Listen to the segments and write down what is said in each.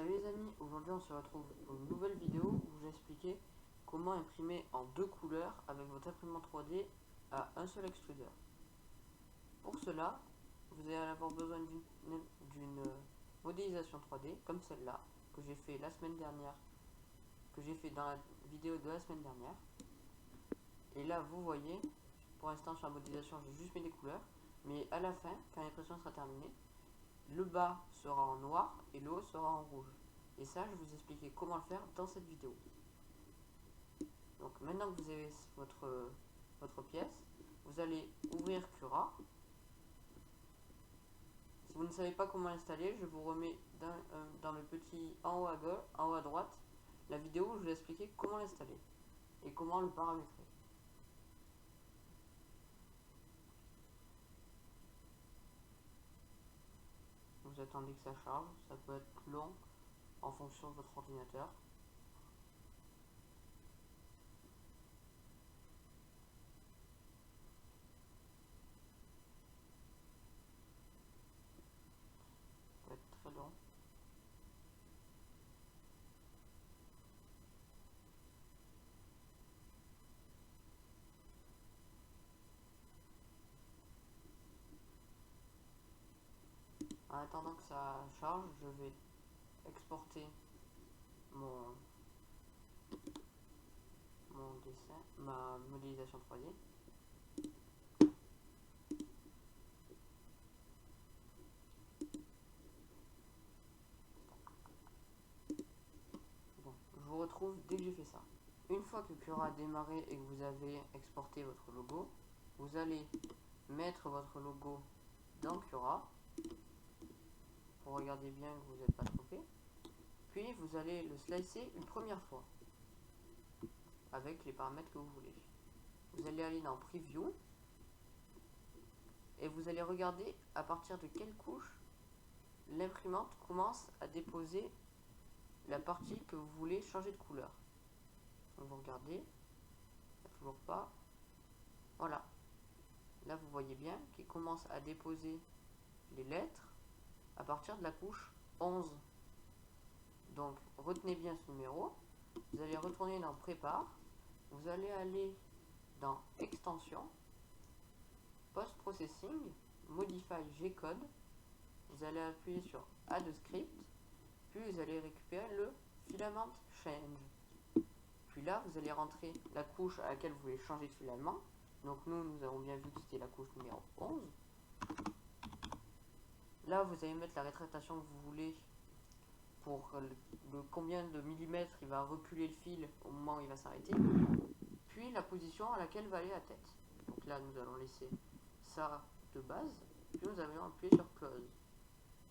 Salut les amis, aujourd'hui on se retrouve pour une nouvelle vidéo où je vais expliquer comment imprimer en deux couleurs avec votre imprimante 3D à un seul extrudeur. Pour cela, vous allez avoir besoin d'une modélisation 3D comme celle-là que j'ai fait la semaine dernière, que j'ai fait dans la vidéo de la semaine dernière. Et là vous voyez, pour l'instant sur la modélisation j'ai juste mis des couleurs, mais à la fin, quand l'impression sera terminée, le bas sera en noir et le haut sera en rouge. Et ça, je vais vous expliquer comment le faire dans cette vidéo. Donc maintenant que vous avez votre pièce, vous allez ouvrir Cura. Si vous ne savez pas comment l'installer, je vous remets dans le petit en haut à gauche, en haut à droite, la vidéo où je vais expliquer comment l'installer et comment le paramétrer. Vous attendez que ça charge, ça peut être long en fonction de votre ordinateur. Ça peut être très long. En attendant que ça charge, je vais exporter mon dessin, ma modélisation 3D. Bon, je vous retrouve dès que j'ai fait ça. Une fois que Cura a démarré et que vous avez exporté votre logo, vous allez mettre votre logo dans Cura pour regarder bien que vous n'êtes pas trompé. Puis vous allez le slicer une première fois avec les paramètres que vous voulez. Vous allez aller dans Preview et vous allez regarder à partir de quelle couche l'imprimante commence à déposer la partie que vous voulez changer de couleur. Donc vous regardez, toujours pas. Voilà. Là vous voyez bien qu'il commence à déposer les lettres à partir de la couche 11. Donc retenez bien ce numéro. Vous allez retourner dans Prépare. Vous allez aller dans Extension, Post Processing, Modify G-Code. Vous allez appuyer sur Add Script. Puis vous allez récupérer le Filament Change. Puis là, vous allez rentrer la couche à laquelle vous voulez changer de filament. Donc nous avons bien vu que c'était la couche numéro 11. Là, vous allez mettre la rétractation que vous voulez pour combien de millimètres il va reculer le fil au moment où il va s'arrêter. Puis la position à laquelle va aller la tête. Donc là, nous allons laisser ça de base. Puis nous allons appuyer sur Close.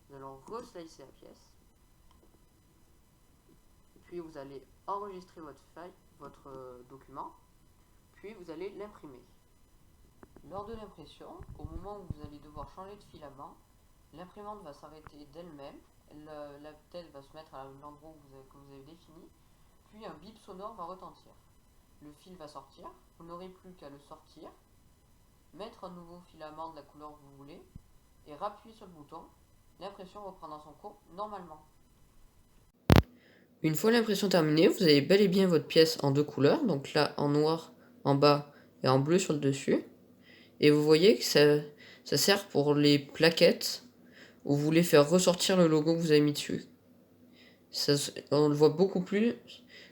Nous allons reslicer la pièce. Puis vous allez enregistrer votre file, votre document. Puis vous allez l'imprimer. Lors de l'impression, au moment où vous allez devoir changer de filament, l'imprimante va s'arrêter d'elle-même. La tête va se mettre à l'endroit que vous avez défini. Puis un bip sonore va retentir. Le fil va sortir. Vous n'aurez plus qu'à le sortir, mettre un nouveau filament de la couleur que vous voulez et rappuyer sur le bouton. L'impression reprendra son cours normalement. Une fois l'impression terminée, vous avez bel et bien votre pièce en deux couleurs, donc là en noir en bas et en bleu sur le dessus. Et vous voyez que ça sert pour les plaquettes où vous voulez faire ressortir le logo que vous avez mis dessus. On le voit beaucoup plus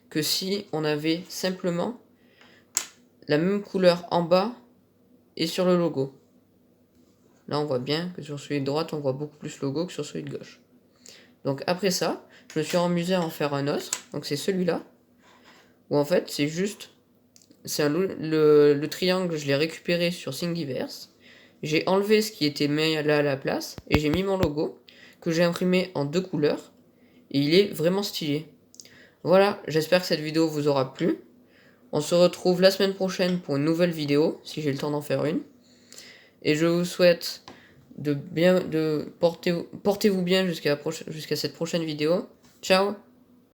que si on avait simplement la même couleur en bas et sur le logo. Là on voit bien que sur celui de droite on voit beaucoup plus le logo que sur celui de gauche. Donc après ça, je me suis amusé à en faire un autre. Donc c'est celui-là. Où en fait c'est juste... le triangle, je l'ai récupéré sur Thingiverse. J'ai enlevé ce qui était mis là à la place. Et j'ai mis mon logo. Que j'ai imprimé en deux couleurs. Et il est vraiment stylé. Voilà, j'espère que cette vidéo vous aura plu. On se retrouve la semaine prochaine pour une nouvelle vidéo. Si j'ai le temps d'en faire une. Et je vous souhaite portez-vous bien jusqu'à cette prochaine vidéo. Ciao.